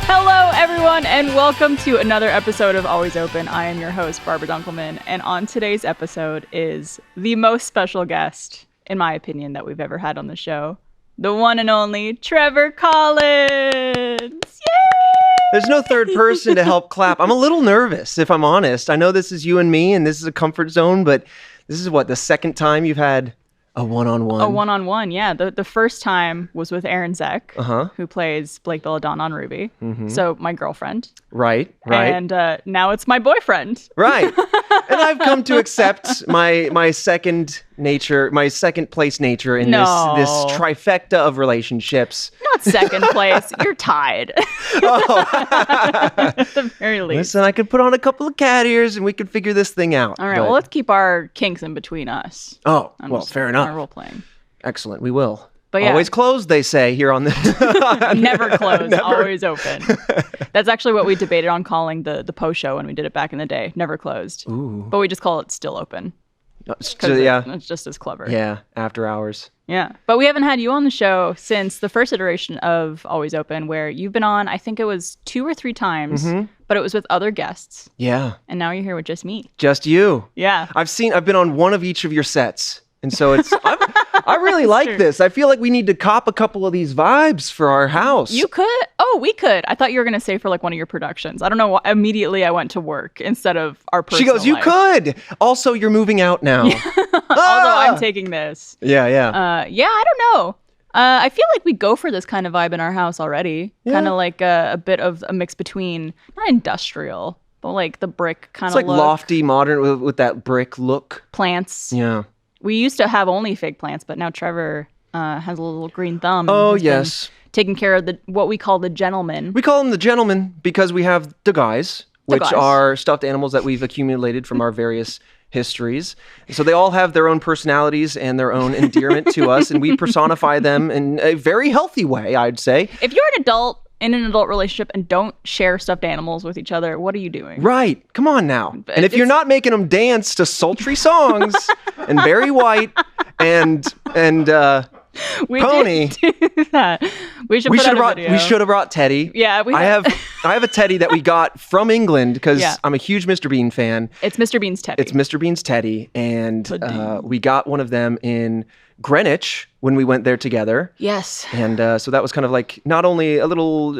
Hello, everyone, and welcome to another episode of Always Open. I am your host, Barbara Dunkelman, and on today's episode is the most special guest, in my opinion, that we've ever had on the show. The one and only Trevor Collins. Yay! There's no third person to help clap. I'm a little nervous, if I'm honest. I know this is you and me, and this is a comfort zone, but this is the second time you've had a one-on-one? A one-on-one, yeah. The first time was with Aaron Zek, who plays Blake Belladonna on Ruby. Mm-hmm. So my girlfriend. Right. And now it's my boyfriend. Right. And I've come to accept my second place nature in this trifecta of relationships. Not second place. You're tied. At the very least. Listen, I could put on a couple of cat ears and we could figure this thing out. All right, well, let's keep our kinks in between us. Oh, fair enough. Role playing. Excellent, we will. But yeah. Always closed, they say, here on the... Never closed, always open. That's actually what we debated on calling the post show when we did it back in the day. Never closed. Ooh. But we just call it still open. It's just as clever. Yeah, after hours. Yeah. But we haven't had you on the show since the first iteration of Always Open, where you've been on, I think it was 2 or 3 times, but it was with other guests. Yeah. And now you're here with just me. Just you. Yeah. I've been on one of each of your sets. And so I really like this. I feel like we need to cop a couple of these vibes for our house. You could. Oh, we could. I thought you were going to say for like one of your productions. I don't know why. Immediately I went to work instead of our personal She goes, you could. Also, you're moving out now. Although I'm taking this. Yeah. I don't know. I feel like we go for this kind of vibe in our house already. Yeah. Kind of like a bit of a mix between, not industrial, but like the brick kind of look. It's like lofty, modern with that brick look. Plants. Yeah. We used to have only fake plants, but now Trevor has a little green thumb. Oh, yes. Taking care of what we call the gentlemen. We call them the gentlemen because we have the guys, which are stuffed animals that we've accumulated from our various histories. So they all have their own personalities and their own endearment to us, and we personify them in a very healthy way, I'd say. If you're an adult in an adult relationship and don't share stuffed animals with each other, what are you doing? Right. Come on now. And if you're not making them dance to sultry songs and Barry White and Pony, did do that. We should have brought Teddy. Yeah, I have a Teddy that we got from England because I'm a huge Mr. Bean fan. It's Mr. Bean's Teddy. It's Mr. Bean's Teddy, and we got one of them in Greenwich when we went there together. Yes. And so that was kind of like not only a little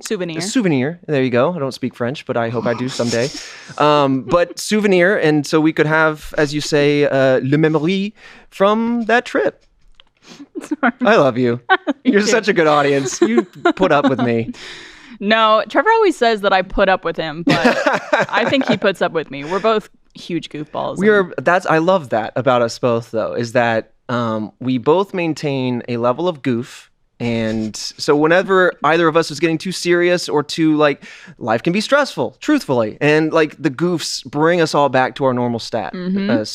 souvenir. There you go. I don't speak French, but I hope I do someday. But souvenir, and so we could have, as you say, le memory from that trip. Sorry. I love you. You're such a good audience. You put up with me. No, Trevor always says that I put up with him, but I think he puts up with me. We're both huge goofballs. I love that about us both, though, is that we both maintain a level of goof. And so whenever either of us is getting too serious or too, life can be stressful, truthfully. And, the goofs bring us all back to our normal status.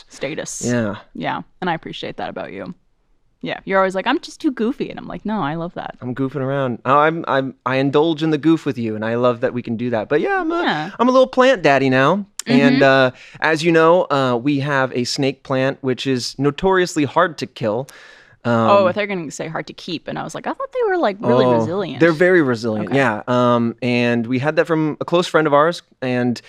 Status. Yeah. Yeah. And I appreciate that about you. Yeah. You're always like, I'm just too goofy. And I'm like, no, I love that. I'm goofing around. I indulge in the goof with you, and I love that we can do that. But yeah, I'm a little plant daddy now. Mm-hmm. And as you know, we have a snake plant, which is notoriously hard to kill. They're going to say hard to keep. And I was like, I thought they were really resilient. They're very resilient, yeah. And we had that from a close friend of ours. And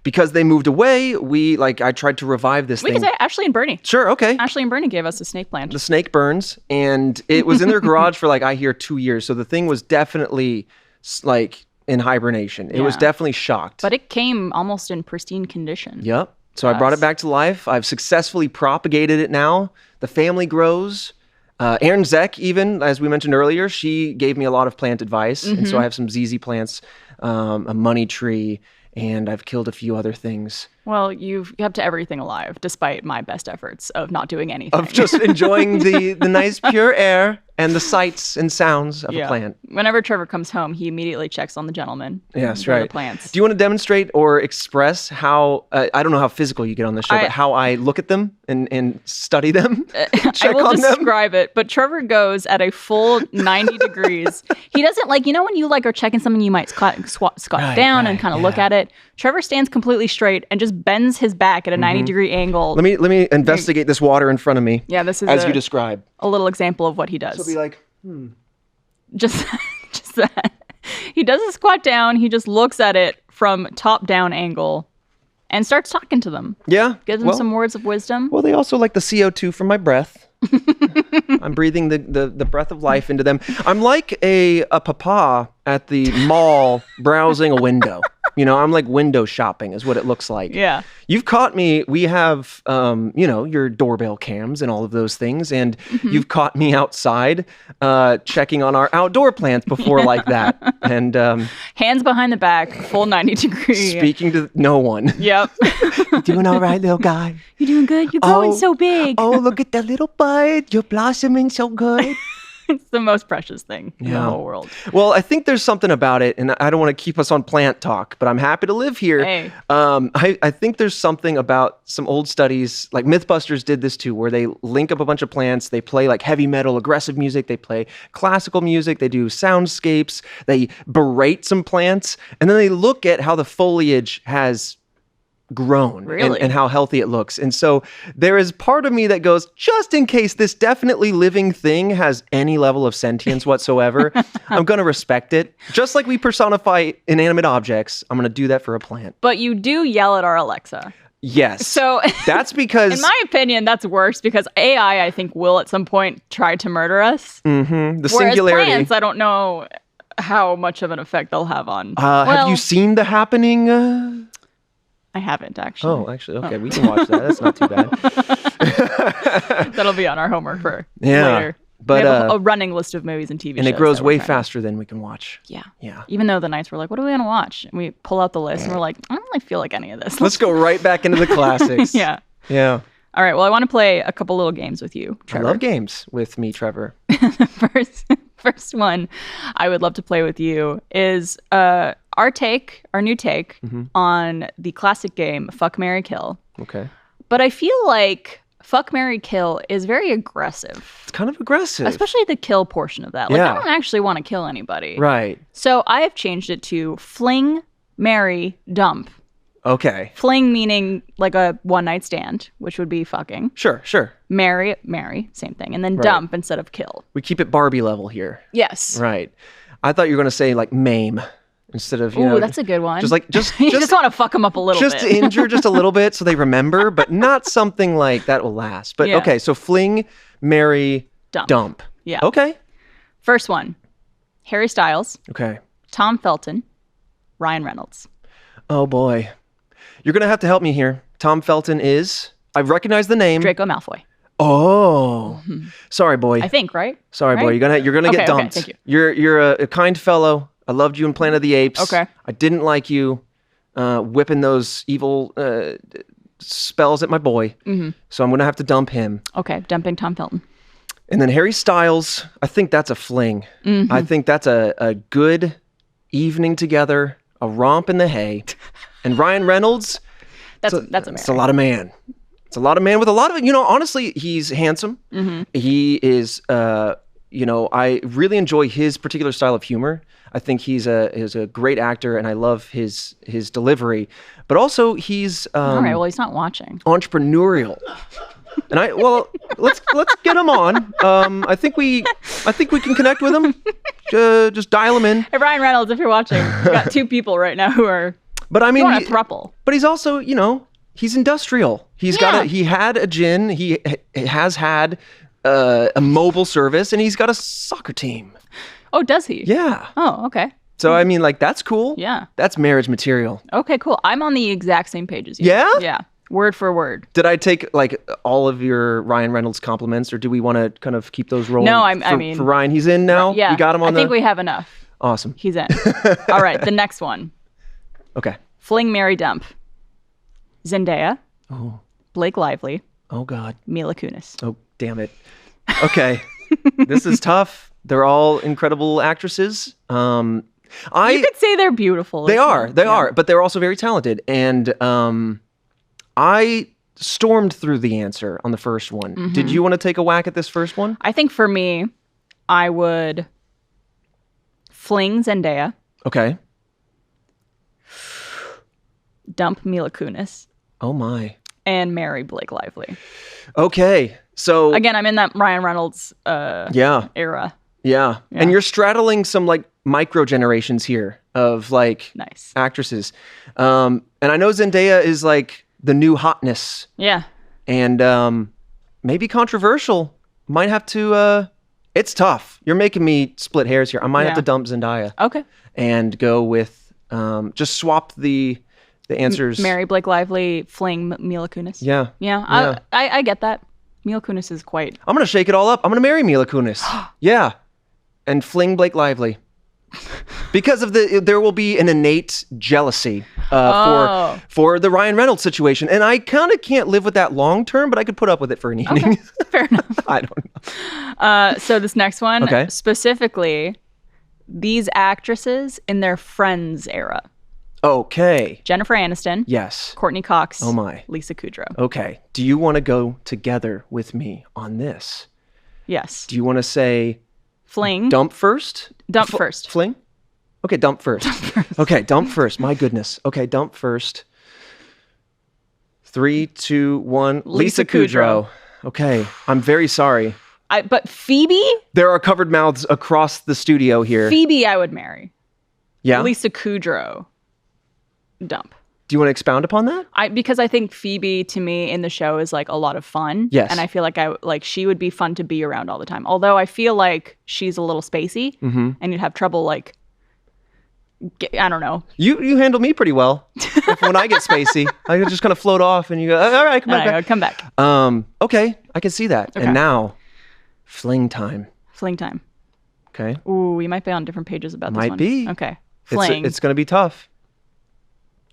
because they moved away, I tried to revive this thing. We can say Ashley and Bernie. Sure, okay. Ashley and Bernie gave us a snake plant. The snake burns. And it was in their garage for I hear 2 years. So the thing was definitely in hibernation. It was definitely shocked. But it came almost in pristine condition. Yep. So I brought it back to life. I've successfully propagated it now. The family grows. Aaron Zek, even, as we mentioned earlier, she gave me a lot of plant advice. Mm-hmm. And so I have some ZZ plants, a money tree, and I've killed a few other things. Well, you've kept everything alive, despite my best efforts of not doing anything. Of just enjoying the nice pure air and the sights and sounds of a plant. Whenever Trevor comes home, he immediately checks on the gentleman. Yes, right. The plants. Do you want to demonstrate or express how, I don't know how physical you get on the show, but how I look at them and study them? I will describe it, but Trevor goes at a full 90 degrees. He doesn't when you are checking something, you might squat down and kind of look at it. Trevor stands completely straight and just bends his back at a 90-degree angle. Let me investigate this water in front of me. Yeah, this is as you describe. A little example of what he does. So be like, Just that. He doesn't squat down. He just looks at it from top-down angle and starts talking to them. Yeah. Gives them some words of wisdom. Well, they also like the CO2 from my breath. I'm breathing the breath of life into them. I'm like a papa at the mall browsing a window. I'm like window shopping is what it looks like. Yeah. You've caught me. We have, your doorbell cams and all of those things. And you've caught me outside checking on our outdoor plants before like that. And hands behind the back, full 90 degree. Speaking to no one. Yep. You doing all right, little guy? You're doing good. You're growing so big. Oh, look at that little bud. You're blossoming so good. It's the most precious thing in the whole world. Well, I think there's something about it, and I don't want to keep us on plant talk, but I'm happy to live here. Hey. I think there's something about some old studies, like Mythbusters did this too, where they link up a bunch of plants, they play like heavy metal, aggressive music, they play classical music, they do soundscapes, they berate some plants, and then they look at how the foliage has grown and how healthy it looks. And so there is part of me that goes, just in case this definitely living thing has any level of sentience whatsoever, I'm going to respect it. Just like we personify inanimate objects, I'm going to do that for a plant. But you do yell at our Alexa. Yes. So that's because, in my opinion, that's worse because AI, I think, will at some point try to murder us. The Whereas singularity. plants, I don't know how much of an effect they'll have on. Have you seen The Happening? I haven't, actually. Oh, actually, okay, we can watch that. That's not too bad. That'll be on our homework for Yeah, later. but we have a running list of movies and TV shows. And it grows that we're way trying faster than we can watch. Yeah. Yeah. Even though the nights we're like, what are we going to watch? And we pull out the list and we're like, I don't really feel like any of this. Let's go right back into the classics. Yeah. Yeah. All right. Well, I want to play a couple little games with you, Trevor. I love games with me, Trevor. First one I would love to play with you is our new take on the classic game Fuck, Marry, Kill. Okay. But I feel like Fuck, Marry, Kill is very aggressive. It's kind of aggressive. Especially the kill portion of that. Like, I don't actually want to kill anybody. Right. So I have changed it to fling, marry, dump. Okay. Fling meaning like a one-night stand, which would be fucking. Sure. Marry, same thing. And then dump instead of kill. We keep it Barbie level here. Yes. Right. I thought you were going to say like maim instead of, Ooh, that's a good one. Just you just want to fuck them up a little bit. Just injure just a little bit so they remember, but not something like that will last. But okay, so fling, marry, dump. Yeah. Okay. First one, Harry Styles. Okay. Tom Felton, Ryan Reynolds. Oh boy. You're going to have to help me here. Tom Felton is, I've recognized the name. Draco Malfoy. Oh. Sorry, boy. I think, right? Sorry, boy. You're gonna get dumped. Okay, thank you. You're a kind fellow. I loved you in Planet of the Apes. Okay. I didn't like you whipping those evil spells at my boy. So I'm gonna have to dump him. Okay, dumping Tom Felton. And then Harry Styles, I think that's a fling. I think that's a good evening together, a romp in the hay. And Ryan Reynolds, that's a marry. It's a lot of man. It's a lot of man with a lot of, honestly, he's handsome. He is, I really enjoy his particular style of humor. I think he's a great actor, and I love his delivery. But also, he's all right. Well, he's not watching. Entrepreneurial. And let's get him on. I think we can connect with him. Just dial him in. Hey, Ryan Reynolds, if you're watching, we've got two people right now who are. But I mean, a throuple. But he's also, he's industrial. He had a gin. He has had a mobile service, and he's got a soccer team. Oh, does he? Yeah. Oh, okay. So I mean, like, that's cool. Yeah. That's marriage material. Okay, cool. I'm on the exact same page as you. Yeah? Yeah. Word for word. Did I take like all of your Ryan Reynolds compliments, or do we want to kind of keep those rolling? No, I mean for Ryan, he's in now. Yeah, we got him on. I think we have enough. Awesome. He's in. All right, the next one. Okay. Fling, marry, dump. Zendaya. Oh. Blake Lively. Oh God. Mila Kunis. Oh damn it. Okay. This is tough. They're all incredible actresses. You could say they're beautiful. They are, but they're also very talented. And I stormed through the answer on the first one. Did you want to take a whack at this first one? I think for me, I would fling Zendaya. Okay. Dump Mila Kunis. Oh my. And marry Blake Lively. Okay. So again, I'm in that Ryan Reynolds era. Yeah. And you're straddling some like micro generations here of like Nice. actresses. And I know Zendaya is like the new hotness. Yeah. And maybe controversial. Might have to it's tough. You're making me split hairs here. I might have to dump Zendaya. Okay. And go with just swap the answers. Mary Blake Lively, fling Mila Kunis. Yeah. Yeah. I get that. Mila Kunis is quite... I'm going to shake it all up. I'm going to marry Mila Kunis. Yeah. And fling Blake Lively. Because of there will be an innate jealousy for the Ryan Reynolds situation. And I kind of can't live with that long term, but I could put up with it for an evening. Okay. Fair enough. I don't know. So this next one, specifically, these actresses in their Friends era. Okay. Jennifer Aniston. Yes. Courtney Cox. Oh my. Lisa Kudrow. Okay. Do you want to go together with me on this? Yes. Do you want to say... Fling. Dump first? First. Fling? Okay, dump first. Okay, dump first. My goodness. Okay, dump first. 3, 2, 1. Lisa Kudrow. Okay, I'm very sorry. But Phoebe? There are covered mouths across the studio here. Phoebe I would marry. Yeah? Lisa Kudrow. Dump. Do you want to expound upon that? Because I think Phoebe to me in the show is like a lot of fun. Yes. And I feel like she would be fun to be around all the time. Although I feel like she's a little spacey and you'd have trouble like, I don't know. You handle me pretty well. When I get spacey, I just kind of float off and you go, all right, come back. Come back. Okay, I can see that. Okay. And now, fling time. Fling time. Okay. Ooh, we might be on different pages about this one. Might be. Okay. Fling. It's going to be tough.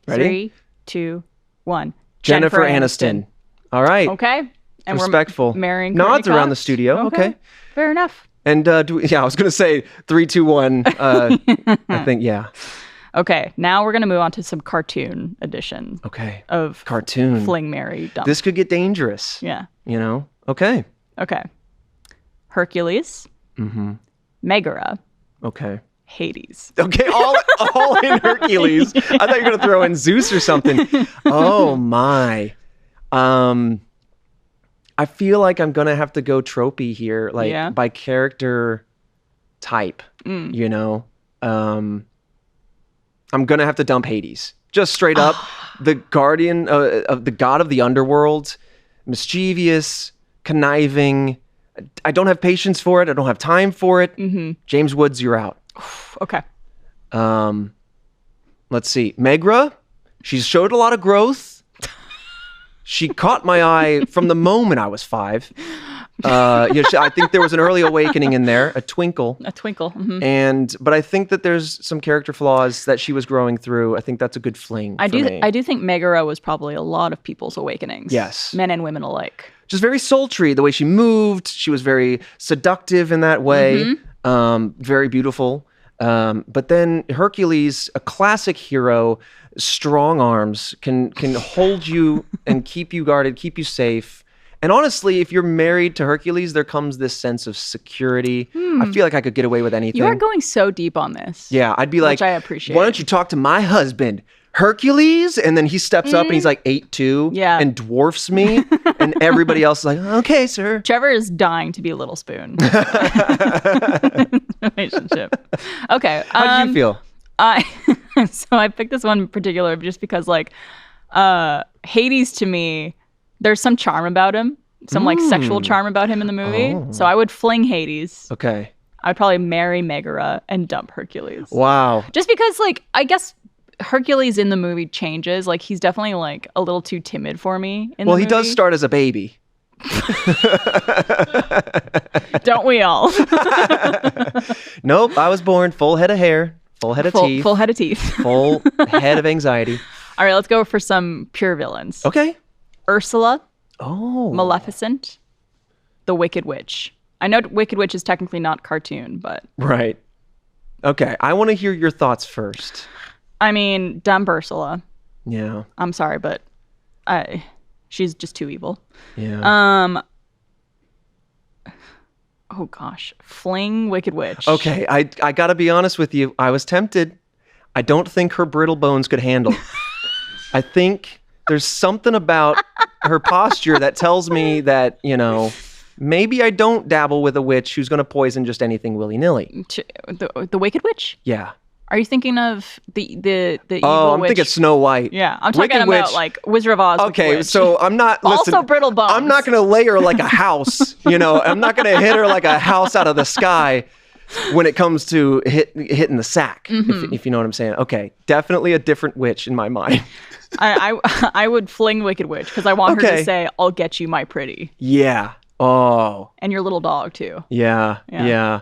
Ready? 3, 2, 1. Jennifer Aniston. All right. Okay. And respectful. We're marrying nods Courtney around Cox. the studio. Okay. Fair enough. And I was going to say 3, 2, 1. I think, yeah. Okay. Now we're going to move on to some cartoon edition. Okay. Of cartoon. Fling, marry, dump. This could get dangerous. Yeah. You know? Okay. Okay. Hercules. Megara. Okay. Hades. Okay, all in Hercules. I thought you were gonna throw in Zeus or something. Oh my. I feel like I'm gonna have to go tropey here, like by character type. You know, I'm gonna have to dump Hades. Just straight up, the guardian of the god of the underworld, mischievous, conniving. I don't have patience for it. I don't have time for it. James Woods, you're out. Okay. Let's see. Megra, she's showed a lot of growth. She caught my eye from the moment I was 5. I think there was an early awakening in there, a twinkle. A twinkle. But I think that there's some character flaws that she was growing through. I think that's a good fling. I do think Megara was probably a lot of people's awakenings. Yes. Men and women alike. Just very sultry, the way she moved. She was very seductive in that way. Very beautiful. But then Hercules, a classic hero, strong arms, can hold you and keep you guarded, keep you safe. And honestly, if you're married to Hercules, there comes this sense of security. I feel like I could get away with anything. You are going so deep on this. Yeah, I'd be like, which I appreciate. Why don't you talk to my husband, Hercules? And then he steps up and he's like 8'2", and dwarfs me. And everybody else is like, okay, sir. Trevor is dying to be Little Spoon. Relationship. Okay. How did you feel? So I picked this one in particular just because like Hades to me, there's some charm about him. Some like sexual charm about him in the movie. So I would fling Hades. Okay. I'd probably marry Megara and dump Hercules. Wow. Just because like, I guess Hercules in the movie changes. Like he's definitely like a little too timid for me in the movie. He does start as a baby. Don't we all? Nope, I was born full head of hair, full head of teeth. Full head of teeth. Full head of anxiety. All right, let's go for some pure villains. Okay. Ursula. Oh. Maleficent. The Wicked Witch. I know Wicked Witch is technically not cartoon, but... Right. Okay, I want to hear your thoughts first. I mean, dump Ursula. Yeah. I'm sorry, but she's just too evil. Yeah. Oh gosh, fling Wicked Witch. Okay, I gotta be honest with you. I was tempted. I don't think her brittle bones could handle. I think there's something about her posture that tells me that, you know, Maybe I don't dabble with a witch who's going to poison just anything willy-nilly. The Wicked Witch? Yeah. Are you thinking of the evil I'm witch? thinking Snow White. Yeah, I'm talking Wicked about Witch. like Wizard of Oz. Okay, Wicked Witch. so I'm not. Listen, also brittle bones. I'm not going to lay her like a house. I'm not going to hit her like a house out of the sky when it comes to hitting the sack. If you know what I'm saying. Okay, definitely a different witch in my mind. I would fling Wicked Witch because I want her to say, "I'll get you, my pretty." Yeah. Oh. And your little dog too. Yeah.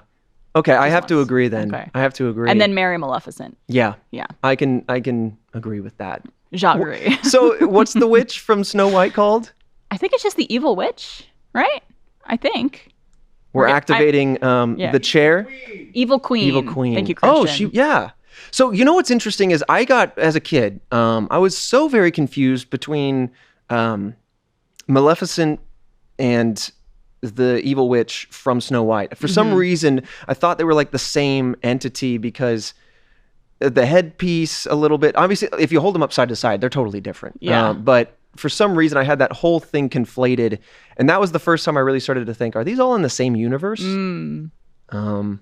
Okay, I have to agree then. Okay. I have to agree. And then marry Maleficent. Yeah. Yeah. I can agree with that. Jacques. So what's the witch from Snow White called? I think it's just the evil witch, right? I think. We're activating the chair. Evil Queen. Evil Queen. Thank you, Christian. Yeah. So what's interesting is I got, as a kid, I was so very confused between Maleficent and the evil witch from Snow White. For some reason, I thought they were like the same entity because the headpiece a little bit, obviously, if you hold them up side to side, they're totally different. Yeah. But for some reason, I had that whole thing conflated. And that was the first time I really started to think, are these all in the same universe? I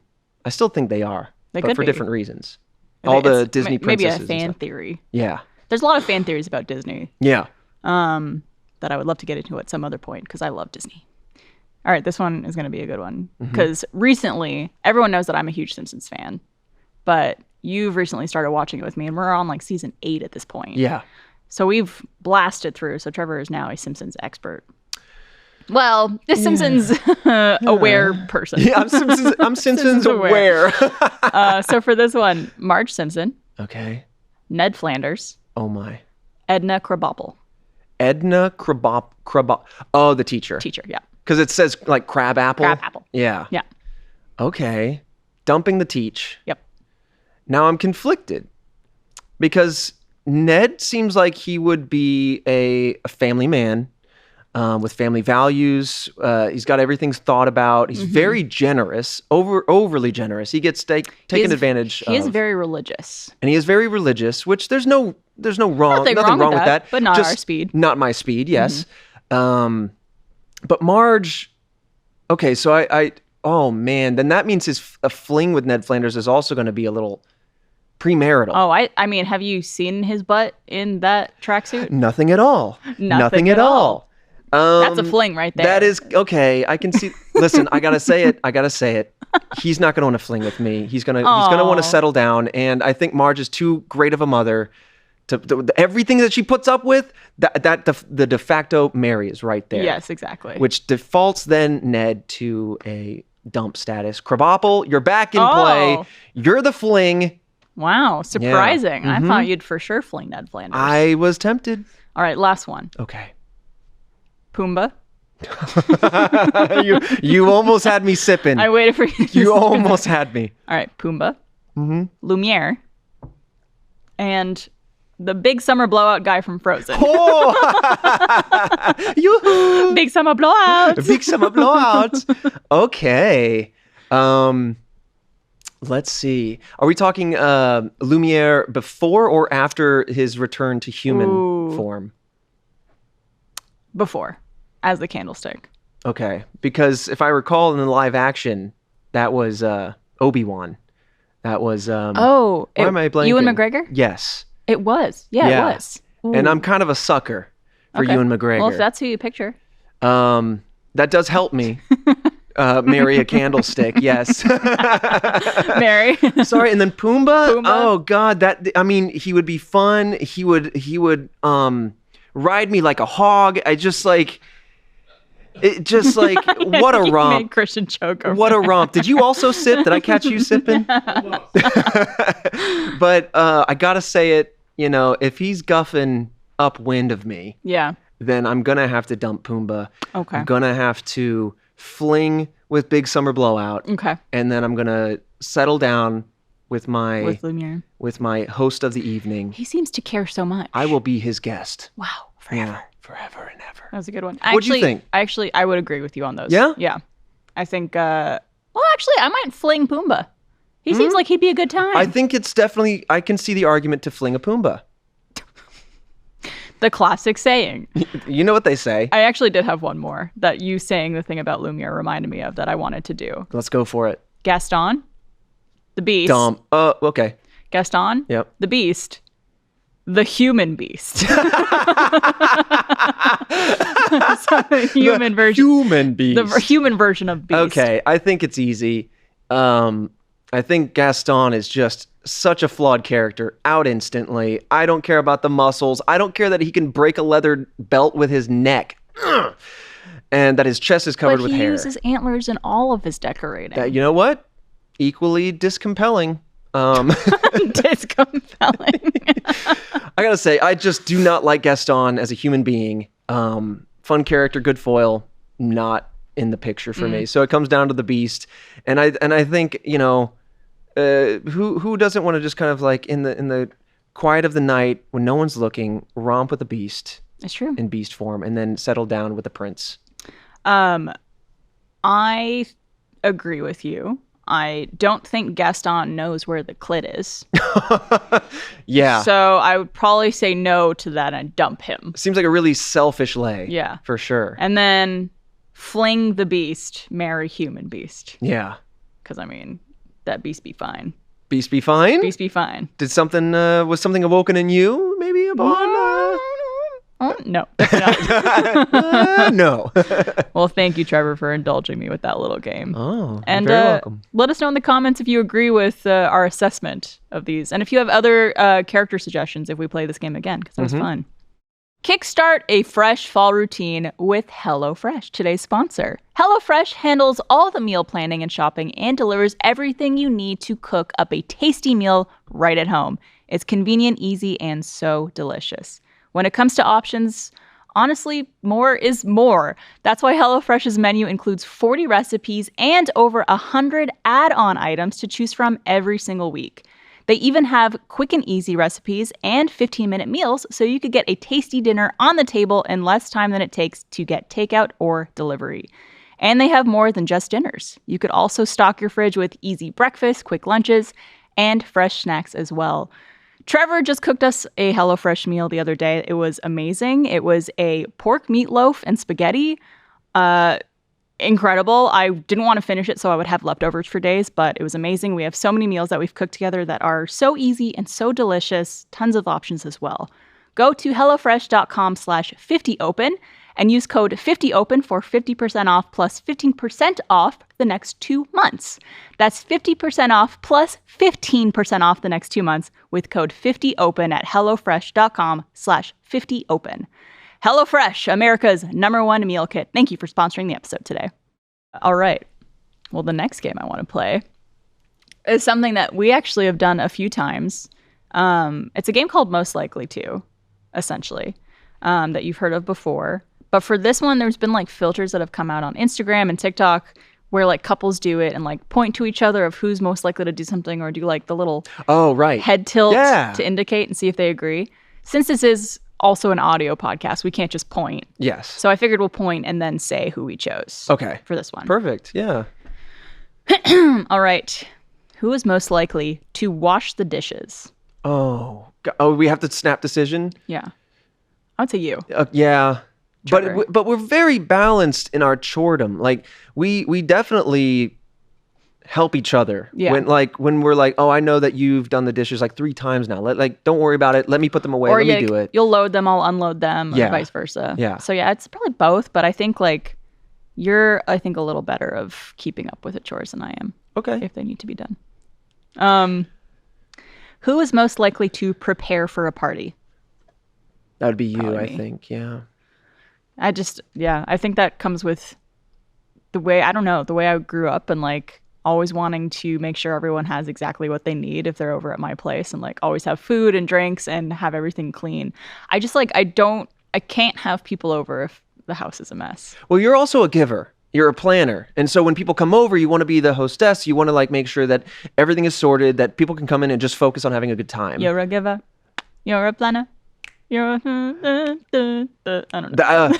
still think they are, but for different reasons. All the Disney princesses. Maybe a fan theory. Yeah. There's a lot of fan theories about Disney. Yeah. That I would love to get into at some other point because I love Disney. All right, this one is going to be a good one because recently, everyone knows that I'm a huge Simpsons fan, but you've recently started watching it with me, and we're on like season 8 at this point. Yeah. So we've blasted through. So Trevor is now a Simpsons expert. Well, a Simpsons aware person. Yeah, I'm Simpsons aware. So for this one, Marge Simpson. Okay. Ned Flanders. Oh my. Edna Krabappel. Edna Krabappel. Oh, the teacher. Teacher, yeah. Because it says like crab apple. Crab apple. Yeah. Yeah. Okay. Dumping the teach. Yep. Now I'm conflicted because Ned seems like he would be a family man with family values. He's got everything thought about. He's very generous, overly generous. He gets taken advantage of. He is very religious. And he is very religious, which there's nothing wrong with that. But not our speed. Not my speed, yes. But Marge, okay, so I oh man, then that means a fling with Ned Flanders is also going to be a little premarital. Oh, I mean, have you seen his butt in that tracksuit? Nothing at all. Nothing at all. That's a fling right there. That is, okay, I can see. Listen, I got to say it. He's not going to want to fling with me. He's going to want to settle down, and I think Marge is too great of a mother to everything that she puts up with, the de facto Mary is right there. Yes, exactly. Which defaults then Ned to a dump status. Krabappel, you're back in play. You're the fling. Wow, surprising. I thought you'd for sure fling Ned Flanders. I was tempted. All right, last one. Okay. Pumbaa. you almost had me sipping. I waited for you. You almost had me. All right, Pumbaa. Lumiere. And the big summer blowout guy from Frozen. Oh! Yoo-hoo! Big summer blowout. Big summer blowout. Okay. Let's see. Are we talking Lumiere before or after his return to human form? Before, as the candlestick. Okay. Because if I recall in the live action, that was Obi-Wan. That was... why am I blanking? Ewan McGregor? Yes. It was. Yeah, it was. Ooh. And I'm kind of a sucker for Ewan McGregor. Well, if that's who you picture. That does help me. Marry a candlestick, yes. Mary. Sorry, and then Pumbaa? Oh God, he would be fun. He would ride me like a hog. What a romp. Made Christian choke over what a romp. Did you also sip? Did I catch you sipping? But I gotta say it, if he's guffing upwind of me, then I'm gonna have to dump Pumbaa. Okay. I'm gonna have to fling with Big Summer Blowout. Okay. And then I'm gonna settle down with Lumiere. With my host of the evening. He seems to care so much. I will be his guest. Wow. Forever. Yeah, forever and ever. That was a good one. What do you think? I would agree with you on those. Yeah? Yeah. I think, I might fling Pumbaa. He seems like he'd be a good time. I think it's definitely, I can see the argument to fling a Pumbaa. The classic saying. You know what they say. I actually did have one more that you saying the thing about Lumiere reminded me of that I wanted to do. Let's go for it. Gaston, the beast. Dumb. Okay. Gaston, Yep. the beast, the human beast. So the human version. Human beast. The human version of beast. Okay, I think it's easy. I think Gaston is just such a flawed character. Out instantly. I don't care about the muscles. I don't care that he can break a leather belt with his neck. Ugh. And that his chest is covered with hair. But he uses antlers in all of his decorating. You know what? Equally discompelling. Discompelling. I gotta say, I just do not like Gaston as a human being. Fun character, good foil, not in the picture for me. So it comes down to the beast, and I think, you know, who doesn't want to just kind of like in the quiet of the night when no one's looking, romp with the beast. It's true. In beast form, and then settle down with the prince. I agree with you. I don't think Gaston knows where the clit is. Yeah. So I would probably say no to that and dump him. Seems like a really selfish lay. Yeah. For sure. And then fling the beast, marry human beast. Yeah. Because, I mean, that beast be fine. Beast be fine? Beast be fine. Did something, was something awoken in you? Maybe upon, No. no. Well, thank you, Trevor, for indulging me with that little game. Oh, and you're very welcome. Let us know in the comments if you agree with our assessment of these. And if you have other character suggestions if we play this game again, because that was fun. Kickstart a fresh fall routine with HelloFresh, today's sponsor. HelloFresh handles all the meal planning and shopping and delivers everything you need to cook up a tasty meal right at home. It's convenient, easy, and so delicious. When it comes to options, honestly, more is more. That's why HelloFresh's menu includes 40 recipes and over 100 add-on items to choose from every single week. They even have quick and easy recipes and 15-minute meals, so you could get a tasty dinner on the table in less time than it takes to get takeout or delivery. And they have more than just dinners. You could also stock your fridge with easy breakfasts, quick lunches, and fresh snacks as well. Trevor just cooked us a HelloFresh meal the other day. It was amazing. It was a pork meatloaf and spaghetti. Incredible. I didn't want to finish it so I would have leftovers for days, but it was amazing. We have so many meals that we've cooked together that are so easy and so delicious. Tons of options as well. Go to hellofresh.com/50open and use code 50open for 50% off plus 15% off the next 2 months. That's 50% off plus 15% off the next 2 months with code 50open at hellofresh.com/50open. HelloFresh, America's #1 meal kit. Thank you for sponsoring the episode today. All right. Well, the next game I want to play is something that we actually have done a few times. It's a game called Most Likely To, essentially, that you've heard of before. But for this one, there's been like filters that have come out on Instagram and TikTok where like couples do it and like point to each other of who's most likely to do something or do like the little head tilt to indicate and see if they agree. Since this is also an audio podcast, we can't just point. Yes. So I figured we'll point and then say who we chose. Okay. For this one. Perfect. Yeah. All right. Who is most likely to wash the dishes? Oh, we have to snap decision? Yeah. I would say you. Yeah. Trevor. But we're very balanced in our chordom. Like we definitely help each other. Yeah. When we're like, oh, I know that you've done the dishes like 3 times now. Don't worry about it. Let me put them away. Let me do it. You'll load them, I'll unload them, or vice versa. Yeah. So yeah, it's probably both, but I think like you're a little better of keeping up with the chores than I am. Okay. If they need to be done. Who is most likely to prepare for a party? That would be you, Probably I me. think. Yeah. I think that comes with the way I grew up and like always wanting to make sure everyone has exactly what they need if they're over at my place and like always have food and drinks and have everything clean. I just like, I can't have people over if the house is a mess. Well, you're also a giver. You're a planner. And so when people come over, you want to be the hostess. You want to like make sure that everything is sorted, that people can come in and just focus on having a good time. You're a giver. You're a planner. You're a... I don't know.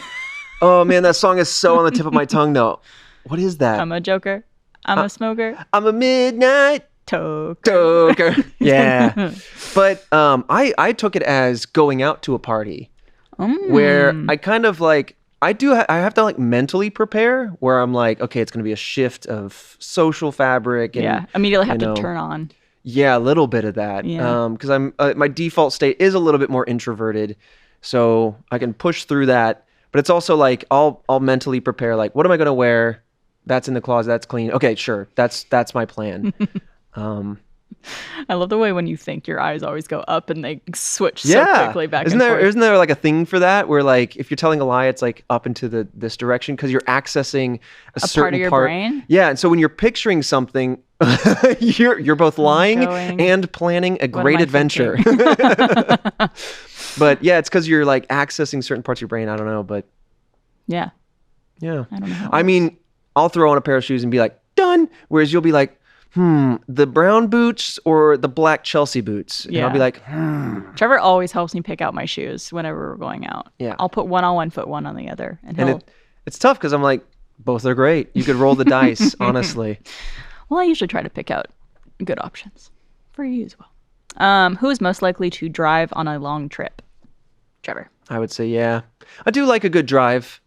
Oh man, that song is so on the tip of my tongue though. What is that? I'm a joker. I'm a smoker. I'm a midnight toker. Yeah. But I took it as going out to a party. where I kind of like, I have to like mentally prepare where I'm like, okay, it's going to be a shift of social fabric. And, immediately have to turn on. Yeah, a little bit of that. Yeah. Because I'm my default state is a little bit more introverted, so I can push through that. But it's also like I'll mentally prepare like, what am I going to wear? That's in the closet. That's clean. Okay, sure. That's my plan. I love the way when you think your eyes always go up and they switch so quickly back and forth. Isn't there like a thing for that where like if you're telling a lie, it's like up into this direction because you're accessing a certain part of your brain? Yeah, and so when you're picturing something, you're both lying and planning a great adventure. But yeah, it's because you're like accessing certain parts of your brain. I don't know, but yeah. I don't know. I mean, I'll throw on a pair of shoes and be like, done. Whereas you'll be like, the brown boots or the black Chelsea boots. And I'll be like, Trevor always helps me pick out my shoes whenever we're going out. Yeah. I'll put one on one foot, one on the other. And it's tough because I'm like, both are great. You could roll the dice, honestly. Well, I usually try to pick out good options for you as well. Who is most likely to drive on a long trip? Trevor. I would say, yeah. I do like a good drive.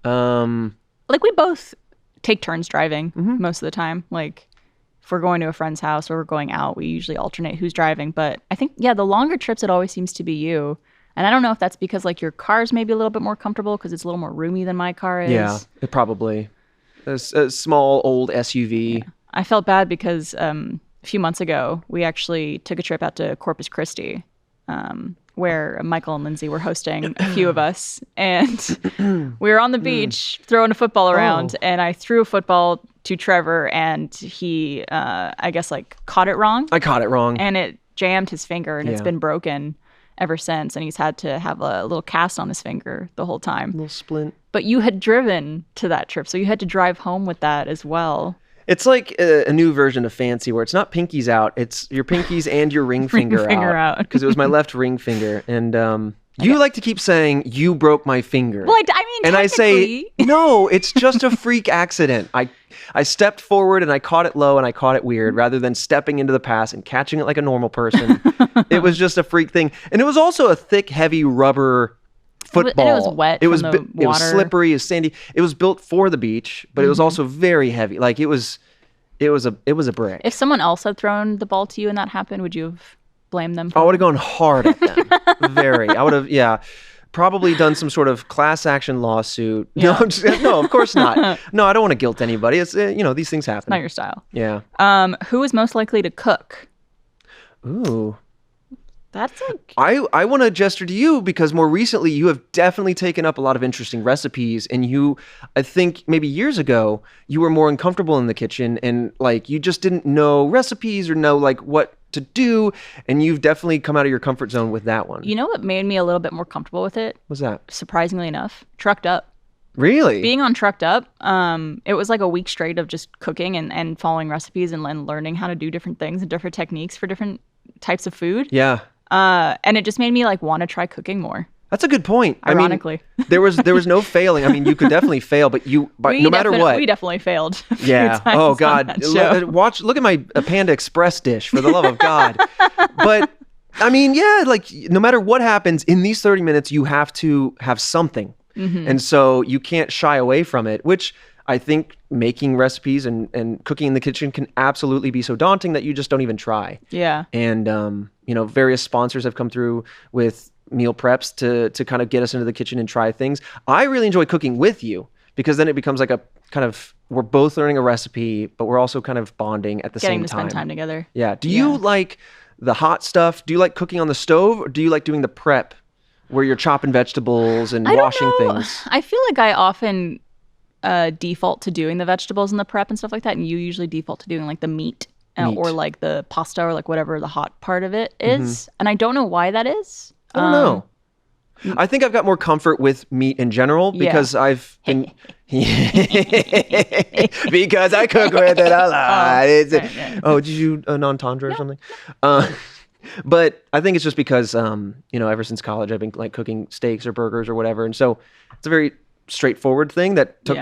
Like we both take turns driving most of the time. Like if we're going to a friend's house or we're going out, we usually alternate who's driving. But I think, the longer trips, it always seems to be you. And I don't know if that's because like your car's maybe a little bit more comfortable because it's a little more roomy than my car is. Yeah, it probably. A small old SUV. Yeah. I felt bad because a few months ago, we actually took a trip out to Corpus Christi where Michael and Lindsay were hosting a few of us. And we were on the beach throwing a football around. And I threw a football to Trevor and he, I guess, like caught it wrong. I caught it wrong. And it jammed his finger and it's been broken ever since. And he's had to have a little cast on his finger the whole time. A little splint. But you had driven to that trip. So you had to drive home with that as well. It's like a new version of fancy where it's not pinkies out. It's your pinkies and your ring finger out. Because it was my left ring finger. And you like to keep saying, you broke my finger. Well, I mean, and I say, no, it's just a freak accident. I stepped forward and I caught it low and I caught it weird rather than stepping into the pass and catching it like a normal person. It was just a freak thing. And it was also a thick, heavy rubber football. And it was wet. It was slippery, it was sandy. It was built for the beach, but it was also very heavy. Like it was a brick. If someone else had thrown the ball to you and that happened, would you have blamed them for I would have gone hard at them. I would have, probably done some sort of class action lawsuit. Yeah. No, of course not. No, I don't want to guilt anybody. It's these things happen. It's not your style. Yeah. Who is most likely to cook? Ooh. That's like... I want to gesture to you because more recently you have definitely taken up a lot of interesting recipes and I think maybe years ago, you were more uncomfortable in the kitchen and like you just didn't know recipes or know like what to do, and you've definitely come out of your comfort zone with that one. You know what made me a little bit more comfortable with it? What's that? Surprisingly enough, Trucked Up. Really? Being on Trucked Up, it was like a week straight of just cooking and following recipes and learning how to do different things and different techniques for different types of food. Yeah. And it just made me like want to try cooking more. That's a good point. Ironically. I mean, there was no failing. I mean, you could definitely fail, but no matter what. We definitely failed. Yeah. Oh God. Look at my Panda Express dish, for the love of God. But I mean, yeah, like no matter what happens in these 30 minutes, you have to have something. Mm-hmm. And so you can't shy away from it, which I think making recipes and cooking in the kitchen can absolutely be so daunting that you just don't even try. Yeah. And, various sponsors have come through with meal preps to kind of get us into the kitchen and try things. I really enjoy cooking with you because then it becomes like a kind of, we're both learning a recipe, but we're also kind of bonding at the same time. Getting to spend time together. Yeah. Do you like the hot stuff? Do you like cooking on the stove or do you like doing the prep where you're chopping vegetables and washing things? I feel like I often default to doing the vegetables and the prep and stuff like that. And you usually default to doing like the meat. Or like the pasta or like whatever the hot part of it is. Mm-hmm. And I don't know why that is. I don't know. I think I've got more comfort with meat in general because I've been... because I cook with it a lot. Oh, did you an entendre or something? But I think it's just because, ever since college, I've been like cooking steaks or burgers or whatever. And so it's a very straightforward thing that took...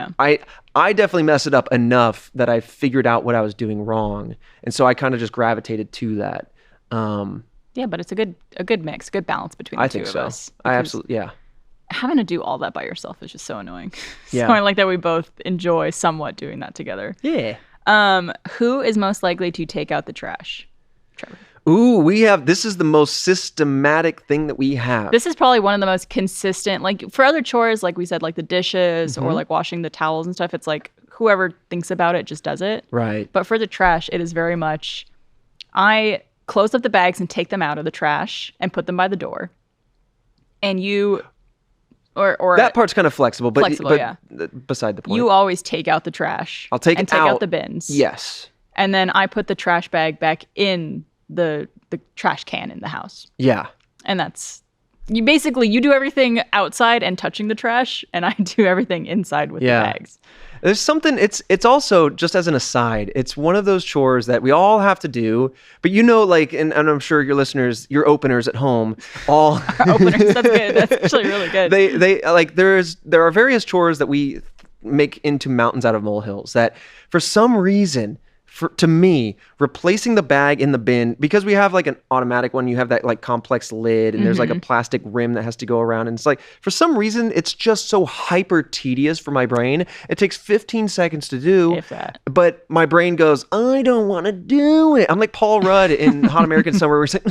I definitely messed it up enough that I figured out what I was doing wrong. And so I kind of just gravitated to that. But it's a good mix, good balance between the two of us. I absolutely, having to do all that by yourself is just so annoying. Yeah. So I like that we both enjoy somewhat doing that together. Yeah. Who is most likely to take out the trash? Trevor. Ooh, this is the most systematic thing that we have. This is probably one of the most consistent, like for other chores, like we said, like the dishes or like washing the towels and stuff. It's like whoever thinks about it just does it. Right. But for the trash, it is very much, I close up the bags and take them out of the trash and put them by the door. And you, or that part's kind of flexible, but yeah. Beside the point. You always take out the trash. I'll take and it take out. out the bins. Yes. And then I put the trash bag back in the trash can in the house. Yeah. And that's you do everything outside and touching the trash, and I do everything inside with the bags. There's something, it's also, just as an aside, it's one of those chores that we all have to do, but like, and I'm sure your listeners, your openers at home, all... Our openers, that's good. That's actually really good. They like, there are various chores that we make into mountains out of molehills that for some reason... to me, replacing the bag in the bin, because we have like an automatic one, you have that like complex lid and there's like a plastic rim that has to go around. And it's like, for some reason, it's just so hyper tedious for my brain. It takes 15 seconds to do. If that. But my brain goes, I don't want to do it. I'm like Paul Rudd in Hot American Summer, where he's like,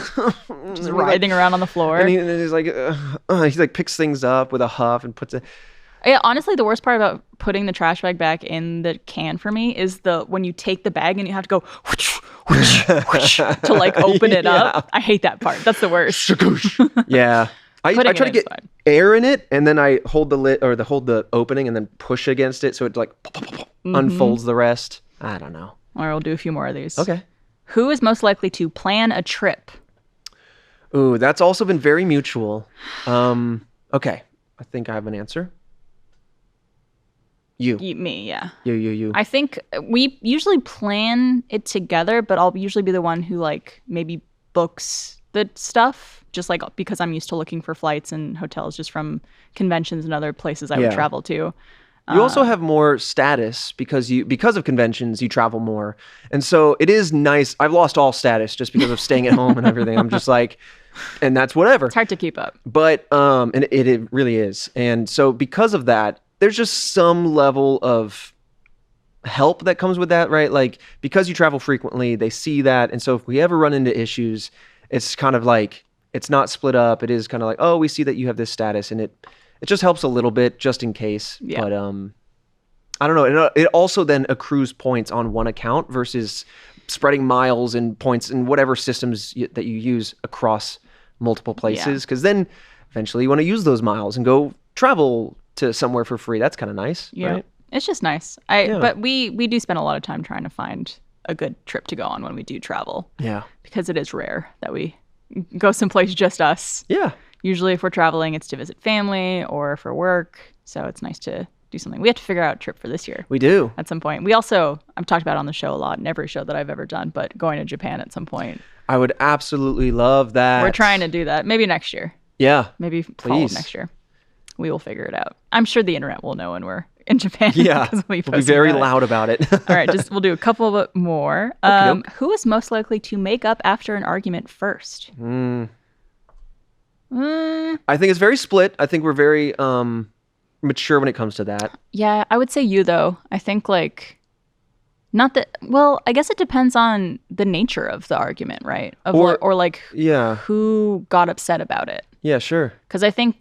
just writhing around on the floor. And he's like, he like picks things up with a huff and puts it. Yeah, honestly, the worst part about putting the trash bag back in the can for me is when you take the bag and you have to go whoosh, whoosh, whoosh, to like open it up. I hate that part. That's the worst. Yeah. I try to get air in it, and then I hold the lid or hold the opening and then push against it so it like unfolds the rest. I don't know. Or we'll do a few more of these. Okay. Who is most likely to plan a trip? Ooh, that's also been very mutual. Okay. I think I have an answer. Me, yeah. You. I think we usually plan it together, but I'll usually be the one who like maybe books the stuff, just like because I'm used to looking for flights and hotels just from conventions and other places I would travel to. You also have more status because of conventions, you travel more. And so it is nice. I've lost all status just because of staying at home and everything. I'm just like, and that's whatever. It's hard to keep up. But and it really is. And so because of that, there's just some level of help that comes with that, right? Like, because you travel frequently, they see that. And so if we ever run into issues, it's kind of like, it's not split up. It is kind of like, oh, we see that you have this status, and it just helps a little bit just in case. Yeah. But I don't know. It also then accrues points on one account versus spreading miles and points in whatever systems that you use across multiple places. Because then eventually you want to use those miles and go travel to somewhere for free. That's kind of nice. Yeah. Right? It's just nice. But we do spend a lot of time trying to find a good trip to go on when we do travel. Yeah. Because it is rare that we go someplace just us. Yeah. Usually if we're traveling, it's to visit family or for work. So it's nice to do something. We have to figure out a trip for this year. We do. At some point. We also, I've talked about it on the show a lot in every show that I've ever done, but going to Japan at some point. I would absolutely love that. We're trying to do that. Maybe next year. Yeah. Maybe fall of next year. We will figure it out. I'm sure the internet will know when we're in Japan. Yeah, we'll be very loud about it. All right, we'll do a couple more. Who is most likely to make up after an argument first? I think it's very split. I think we're very mature when it comes to that. Yeah, I would say you, though. I think not that, well, I guess it depends on the nature of the argument, right? Who got upset about it. Yeah, sure. Because I think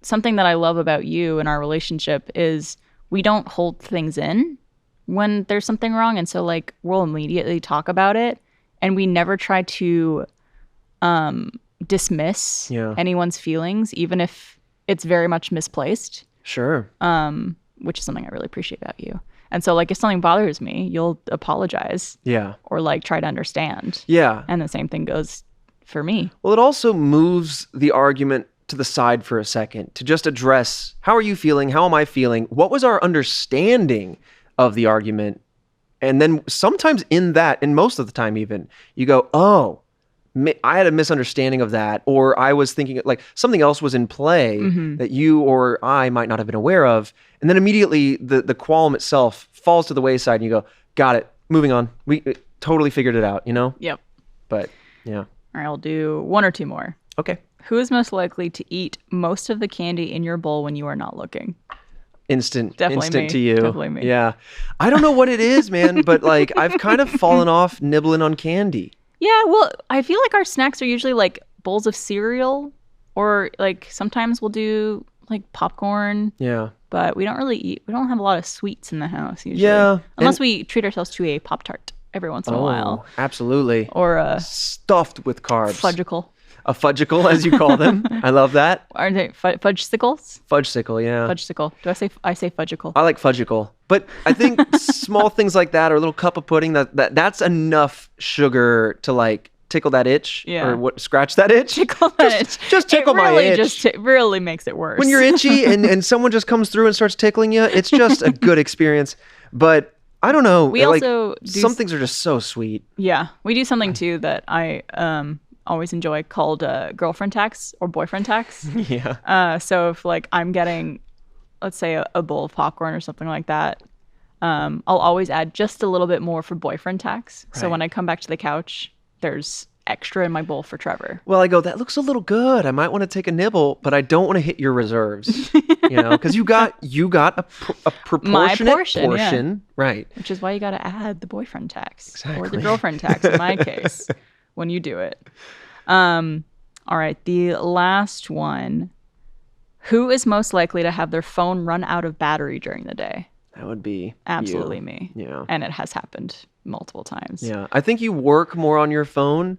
something that I love about you and our relationship is we don't hold things in when there's something wrong. And so we'll immediately talk about it. And we never try to dismiss anyone's feelings, even if it's very much misplaced. Sure. Which is something I really appreciate about you. And so if something bothers me, you'll apologize. Yeah. Or try to understand. Yeah. And the same thing goes for me. Well, it also moves the argument to the side for a second to just address, how are you feeling? How am I feeling? What was our understanding of the argument? And then sometimes in that, and most of the time even, you go, oh, I had a misunderstanding of that, or I was thinking something else was in play that you or I might not have been aware of. And then immediately the qualm itself falls to the wayside and you go, got it, moving on. We totally figured it out, Yep. But yeah. All right, I'll do one or two more. Okay. Who is most likely to eat most of the candy in your bowl when you are not looking? Definitely instant me. to you. Definitely me. Yeah. I don't know what it is, man, but like I've kind of fallen off nibbling on candy. Yeah, well, I feel like our snacks are usually like bowls of cereal, or like sometimes we'll do like popcorn. Yeah. But we don't have a lot of sweets in the house usually. Yeah. Unless we treat ourselves to a Pop-Tart every once in a while. Absolutely. Or a stuffed with carbs. fudgicle. A fudgicle, as you call them. I love that. Aren't they fudgesicles? Fudgesicle, yeah. Fudgesicle. I say fudgicle. I like fudgicle. But I think small things like that, or a little cup of pudding, that's enough sugar to like tickle that itch. Yeah. Or scratch that itch. Tickle that itch. Just tickle my itch. It really makes it worse. When you're itchy and someone just comes through and starts tickling you, it's just a good experience. But I don't know. We also some things are just so sweet. Yeah. We do something too that I always enjoy called girlfriend tax or boyfriend tax. Yeah. So if like I'm getting, let's say a bowl of popcorn or something like that, I'll always add just a little bit more for boyfriend tax. Right. So when I come back to the couch, there's extra in my bowl for Trevor. Well, I go, that looks a little good. I might want to take a nibble, but I don't want to hit your reserves, because you got a proportionate portion. Yeah. Right. Which is why you got to add the boyfriend tax. Exactly. Or the girlfriend tax in my case when you do it. All right. The last one. Who is most likely to have their phone run out of battery during the day? That would be absolutely you. Me. Yeah. And it has happened multiple times. Yeah. I think you work more on your phone.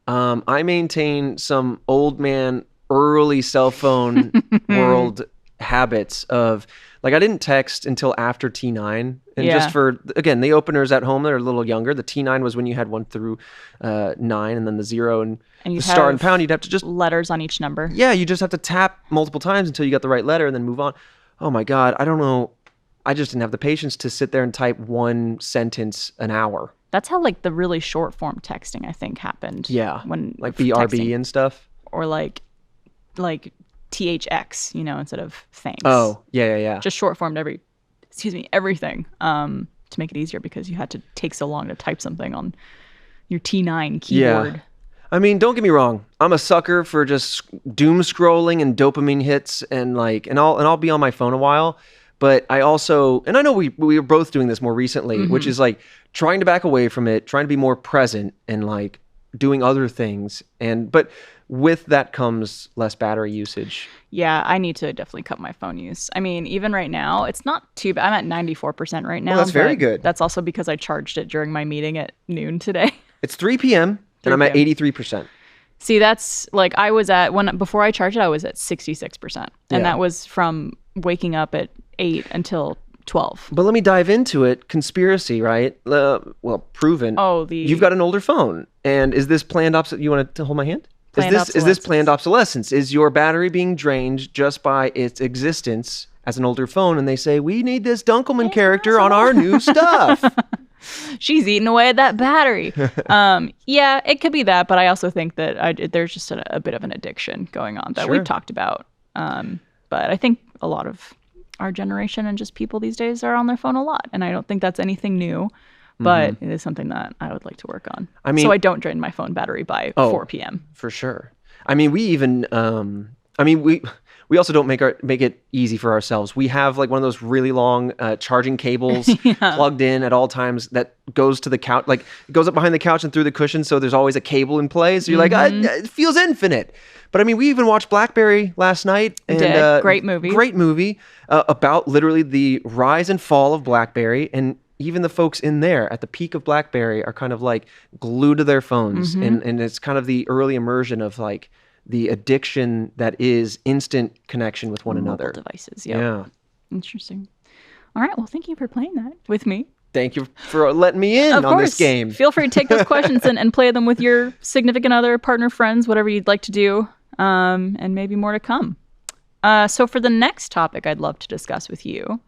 I maintain some old man, early cell phone world habits of, like, I didn't text until after T9. And just for, again, the openers at home, they're a little younger. The T9 was when you had 1 through 9, and then the 0 and the star and pound. You'd have to just... letters on each number. Yeah, you just have to tap multiple times until you got the right letter and then move on. Oh my God, I don't know. I just didn't have the patience to sit there and type one sentence an hour. That's how like the really short form texting I think happened. Yeah, when like BRB texting. And stuff, or like THX, instead of thanks. Oh yeah. Just short formed everything to make it easier because you had to take so long to type something on your T9 keyboard. Yeah. I mean, don't get me wrong. I'm a sucker for just doom scrolling and dopamine hits and I'll be on my phone a while. But I also, and I know we were both doing this more recently, which is like trying to back away from it, trying to be more present and like doing other things. But with that comes less battery usage. Yeah, I need to definitely cut my phone use. I mean, even right now, it's not too bad. I'm at 94% right now. Well, that's very good. That's also because I charged it during my meeting at noon today. It's 3 p.m. and I'm at 83%. See, that's like I was at, before I charged it, I was at 66%. And that was from waking up at 8 until 12. But let me dive into it. Conspiracy, right? Well, proven. You've got an older phone. And is this planned obsolescence? You want to hold my hand? Is this planned obsolescence? Is your battery being drained just by its existence as an older phone? And they say, we need this Dunkelman character on our new stuff. She's eating away at that battery. Yeah, it could be that. But I also think that there's just a bit of an addiction going on that we've talked about. But I think a lot of our generation and just people these days are on their phone a lot. And I don't think that's anything new, but it is something that I would like to work on. I mean, so I don't drain my phone battery by 4 p.m. For sure. I mean, we even, we also don't make it easy for ourselves. We have like one of those really long charging cables plugged in at all times that goes to the couch, like it goes up behind the couch and through the cushion. So there's always a cable in play. So you're like, it feels infinite. But I mean, we even watched Blackberry last night. And, great movie. Great movie about literally the rise and fall of Blackberry. And even the folks in there at the peak of Blackberry are kind of like glued to their phones. And it's kind of the early immersion of like the addiction that is instant connection with one another. Mobile devices, yeah. Interesting. All right, well, thank you for playing that with me. Thank you for letting me in on this game. Feel free to take those questions and play them with your significant other, partner, friends, whatever you'd like to do, and maybe more to come. So for the next topic I'd love to discuss with you,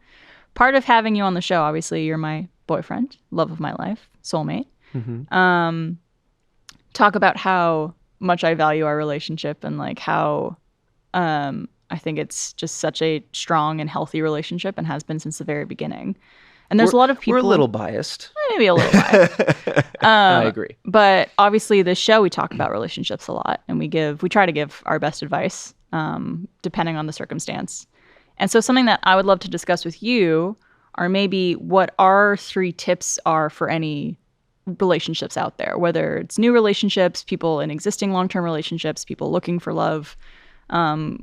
part of having you on the show, obviously, you're my boyfriend, love of my life, soulmate. Talk about how much I value our relationship and like how I think it's just such a strong and healthy relationship and has been since the very beginning. And there's a lot of people... We're a little biased. maybe a little lie. I agree. But obviously, this show we talk about relationships a lot, and we try to give our best advice, depending on the circumstance. And so, something that I would love to discuss with you are maybe what our 3 tips are for any relationships out there, whether it's new relationships, people in existing long-term relationships, people looking for love,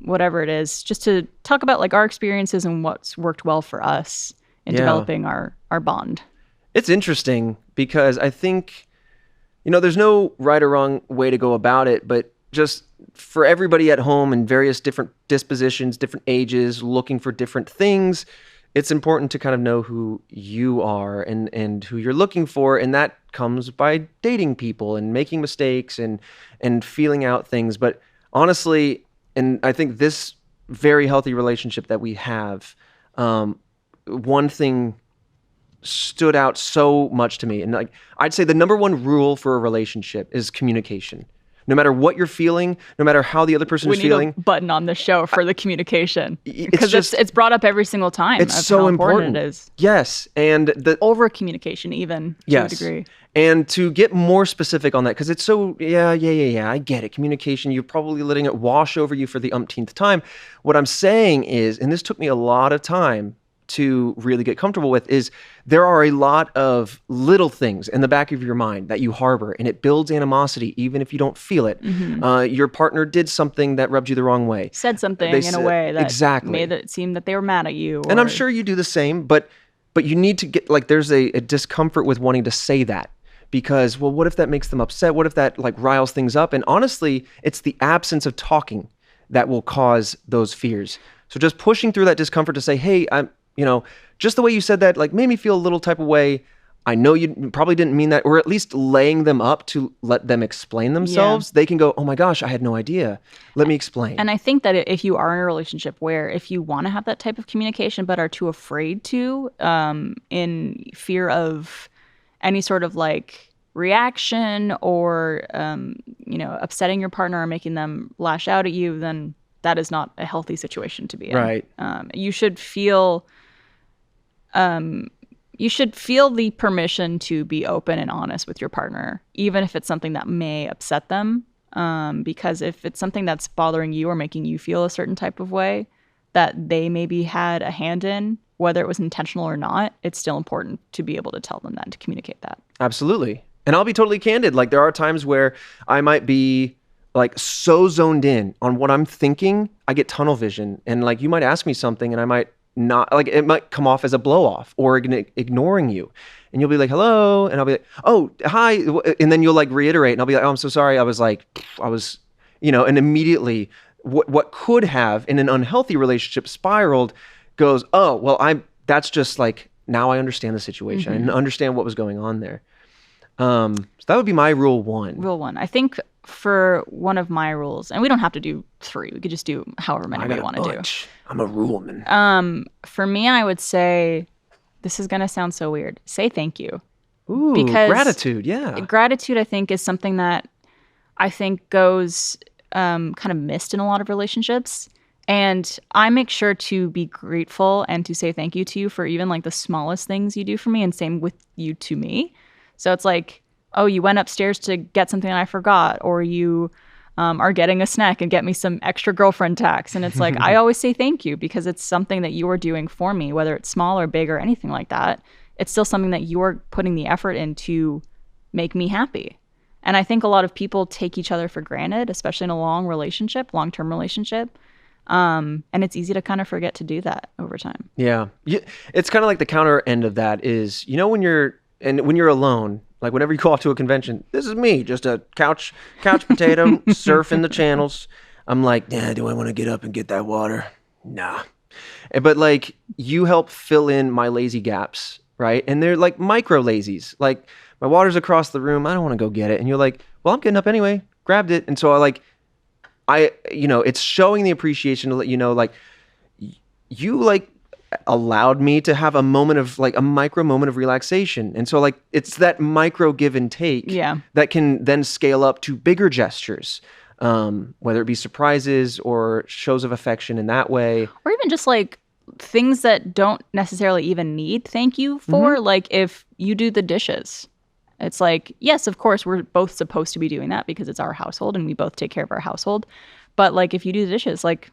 whatever it is, just to talk about like our experiences and what's worked well for us in developing our bond. It's interesting because I think, there's no right or wrong way to go about it, but just for everybody at home in various different dispositions, different ages, looking for different things, it's important to kind of know who you are and who you're looking for. And that comes by dating people and making mistakes and feeling out things. But honestly, and I think this very healthy relationship that we have, one thing stood out so much to me. And like, I'd say the number one rule for a relationship is communication. No matter what you're feeling, no matter how the other person is feeling. We need a button on the show for the communication. Because it's brought up every single time. It's so how important. It is. Yes. And over communication even, to a degree. And to get more specific on that, because it's so, yeah, I get it. Communication, you're probably letting it wash over you for the umpteenth time. What I'm saying is, and this took me a lot of time to really get comfortable with, is there are a lot of little things in the back of your mind that you harbor, and it builds animosity even if you don't feel it. Mm-hmm. Your partner did something that rubbed you the wrong way. Said something in a way that made it seem that they were mad at you. And I'm sure you do the same, but you need to get, like, there's a discomfort with wanting to say that. Because, well, what if that makes them upset? What if that like riles things up? And honestly, it's the absence of talking that will cause those fears. So just pushing through that discomfort to say, hey, just the way you said that, like, made me feel a little type of way. I know you probably didn't mean that, or at least laying them up to let them explain themselves. Yeah. They can go, oh my gosh, I had no idea. Let me explain. And I think that if you are in a relationship where if you want to have that type of communication but are too afraid to, in fear of any sort of like reaction or, upsetting your partner or making them lash out at you, then that is not a healthy situation to be in. Right. You should feel the permission to be open and honest with your partner, even if it's something that may upset them. Because if it's something that's bothering you or making you feel a certain type of way that they maybe had a hand in, whether it was intentional or not, it's still important to be able to tell them that and to communicate that. Absolutely. And I'll be totally candid. Like, there are times where I might be like so zoned in on what I'm thinking, I get tunnel vision. And like, you might ask me something and I might not, like, it might come off as a blow off or ignoring you. And you'll be like, hello. And I'll be like, oh, hi. And then you'll like reiterate and I'll be like, oh, I'm so sorry. And immediately what could have in an unhealthy relationship spiraled goes, oh, well, that's just like, now I understand the situation and understand what was going on there. So that would be my rule 1. Rule 1. I think for one of my rules, and we don't have to do 3. We could just do however many we want to do. I'm a rule man. For me, I would say, this is going to sound so weird, say thank you. Ooh, because gratitude, yeah. Gratitude, I think, is something that I think goes kind of missed in a lot of relationships. And I make sure to be grateful and to say thank you to you for even like the smallest things you do for me, and same with you to me. So it's like, oh, you went upstairs to get something I forgot, or you are getting a snack and get me some extra girlfriend tax. And it's like, I always say thank you because it's something that you are doing for me, whether it's small or big or anything like that. It's still something that you're putting the effort in to make me happy. And I think a lot of people take each other for granted, especially in a long-term relationship. And it's easy to kind of forget to do that over time. Yeah. It's kind of like the counter end of that is, when you're alone, like whenever you go off to a convention, this is me, just a couch potato, surfing the channels. I'm like, do I want to get up and get that water? Nah. But like, you help fill in my lazy gaps, right? And they're like micro lazies. Like, my water's across the room. I don't want to go get it. And you're like, well, I'm getting up anyway. Grabbed it. And so it's showing the appreciation to let you know, like, you like allowed me to have a moment of like a micro moment of relaxation. And so like, it's that micro give and take that can then scale up to bigger gestures, whether it be surprises or shows of affection in that way. Or even just like things that don't necessarily even need thank you for. Like if you do the dishes, it's like, yes, of course, we're both supposed to be doing that because it's our household and we both take care of our household. But like if you do the dishes, like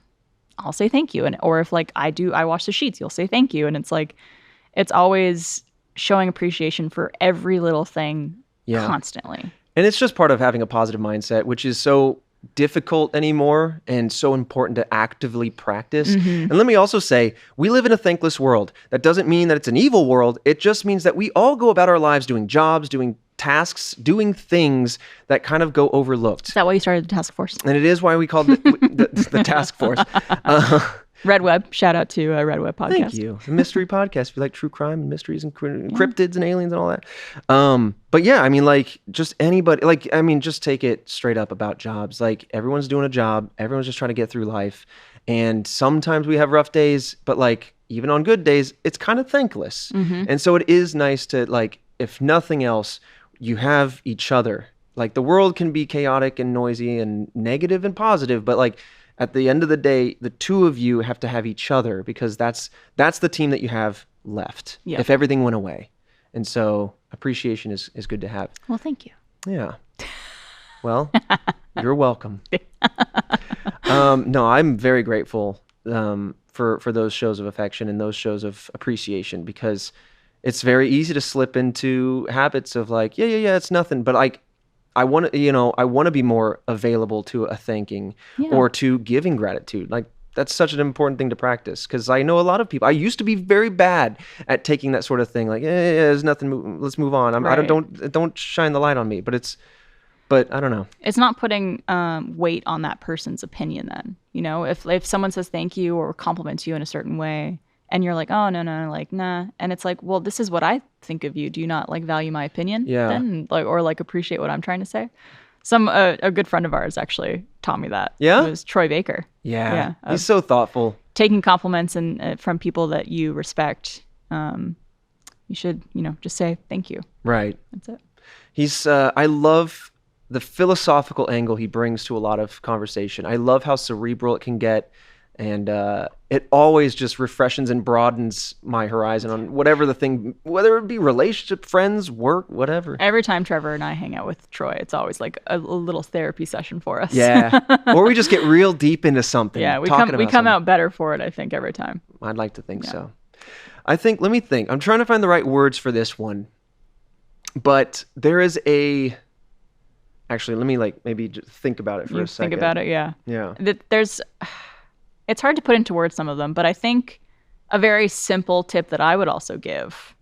I'll say thank you. And or if like I wash the sheets, you'll say thank you. And it's like, it's always showing appreciation for every little thing constantly. And it's just part of having a positive mindset, which is so difficult anymore and so important to actively practice. And let me also say, we live in a thankless world. That doesn't mean that it's an evil world. It just means that we all go about our lives doing jobs, doing tasks, doing things that kind of go overlooked. Is that why you started the task force? And it is why we called it the task force. Red Web. Shout out to Red Web podcast. Thank you. A mystery podcast. If you like true crime and mysteries and cryptids and aliens and all that. But yeah, I mean, like, just anybody, like, I mean, just take it straight up about jobs. Like, everyone's doing a job. Everyone's just trying to get through life. And sometimes we have rough days, but like, even on good days, it's kind of thankless. And so it is nice to, like, if nothing else, you have each other. Like, the world can be chaotic and noisy and negative and positive, but like, at the end of the day, the two of you have to have each other because that's the team that you have left if everything went away. And so appreciation is good to have. Well, thank you. Yeah. Well, you're welcome. No, I'm very grateful for those shows of affection and those shows of appreciation because it's very easy to slip into habits of like, yeah, it's nothing. But like, I want to be more available to a thanking or to giving gratitude. Like that's such an important thing to practice because I know a lot of people. I used to be very bad at taking that sort of thing. Like, yeah, there's nothing. Let's move on. I don't shine the light on me. But I don't know. It's not putting weight on that person's opinion. Then if someone says thank you or compliments you in a certain way. And you're like, oh, no, like, nah. And it's like, well, this is what I think of you. Do you not, like, value my opinion? Yeah. Then? Like, or, like, appreciate what I'm trying to say? A good friend of ours actually taught me that. Yeah? It was Troy Baker. Yeah. He's so thoughtful. Taking compliments and from people that you respect, you should, just say thank you. Right. That's it. He's, I love the philosophical angle he brings to a lot of conversation. I love how cerebral it can get. And it always just refreshes and broadens my horizon on whatever the thing, whether it be relationship, friends, work, whatever. Every time Trevor and I hang out with Troy, it's always like a little therapy session for us. Yeah. Or we just get real deep into something. Yeah, we come out better for it, I think, every time. I'd like to think so. Let me think. I'm trying to find the right words for this one. But there is actually, let me maybe just think about it for a second. Think about it, yeah. Yeah. It's hard to put into words some of them, but I think a very simple tip that I would also give,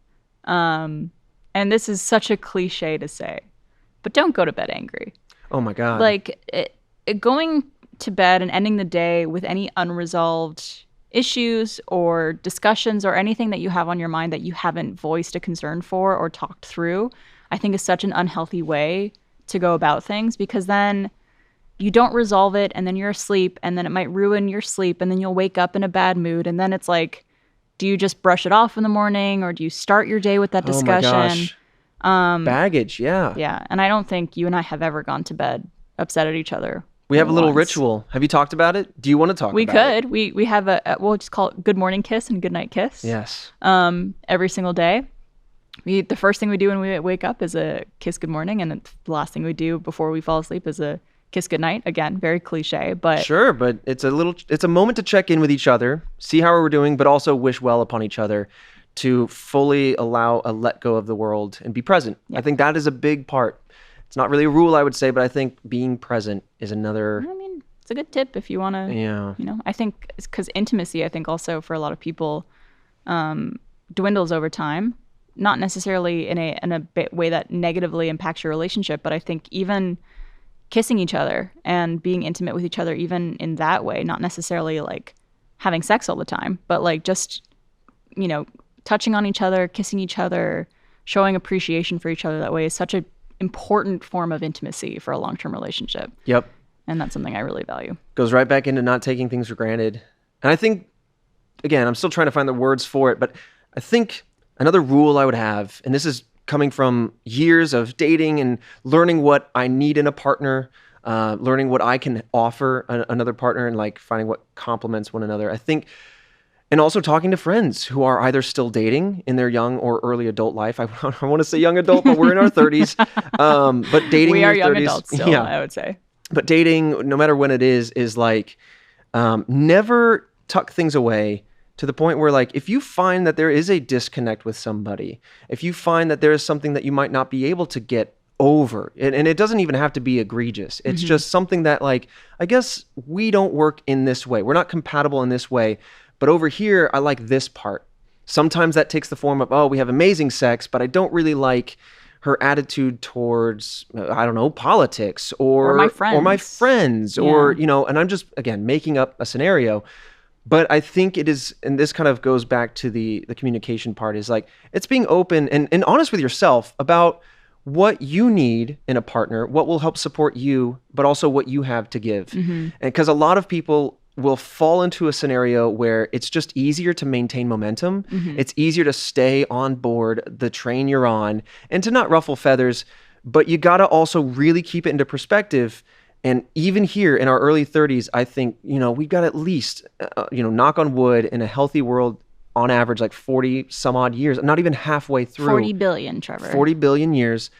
and this is such a cliche to say, but don't go to bed angry. Oh my God. Like going to bed and ending the day with any unresolved issues or discussions or anything that you have on your mind that you haven't voiced a concern for or talked through, I think is such an unhealthy way to go about things because then you don't resolve it and then you're asleep and then it might ruin your sleep and then you'll wake up in a bad mood and then it's like, do you just brush it off in the morning or do you start your day with that discussion? Oh my gosh. Baggage, yeah. Yeah, and I don't think you and I have ever gone to bed upset at each other. We have a little ritual. Have you talked about it? Do you want to talk about it? We could. We have we'll just call it good morning kiss and good night kiss. Yes. Every single day. The first thing we do when we wake up is a kiss good morning and the last thing we do before we fall asleep is a kiss goodnight. Again, very cliche, but sure. But it's a moment to check in with each other, see how we're doing, but also wish well upon each other, to fully allow a let go of the world and be present. Yeah. I think that is a big part. It's not really a rule, I would say, but I think being present is another. I mean, it's a good tip if you want to. Yeah. I think it's because intimacy, I think also for a lot of people, dwindles over time. Not necessarily in a way that negatively impacts your relationship, but I think even kissing each other and being intimate with each other, even in that way, not necessarily like having sex all the time, but like just, touching on each other, kissing each other, showing appreciation for each other that way is such an important form of intimacy for a long-term relationship. Yep. And that's something I really value. Goes right back into not taking things for granted. And I think, again, I'm still trying to find the words for it, but I think another rule I would have, and this is coming from years of dating and learning what I need in a partner, learning what I can offer another partner and like finding what complements one another. I think And also talking to friends who are either still dating in their young or early adult life. I want to say young adult, but we're in our 30s. But dating We in are your young 30s, adults still, yeah. I would say. But dating, no matter when it is like never tuck things away to the point where, like, if you find that there is a disconnect with somebody, if you find that there is something that you might not be able to get over, and it doesn't even have to be egregious. It's just something that, like, I guess we don't work in this way. We're not compatible in this way. But over here, I like this part. Sometimes that takes the form of, oh, we have amazing sex, but I don't really like her attitude towards, I don't know, politics or my friends. or, you know, and I'm just, again, making up a scenario. But I think it is, and this kind of goes back to the communication part, is like, it's being open and honest with yourself about what you need in a partner, what will help support you, but also what you have to give. And because a lot of people will fall into a scenario where it's just easier to maintain momentum. It's easier to stay on board the train you're on and to not ruffle feathers, but you got to also really keep it into perspective. And even here in our early 30s, I think, you know, we've got at least, knock on wood, in a healthy world, on average, like 40 some odd years, not even halfway through. 40 billion, Trevor. 40 billion years.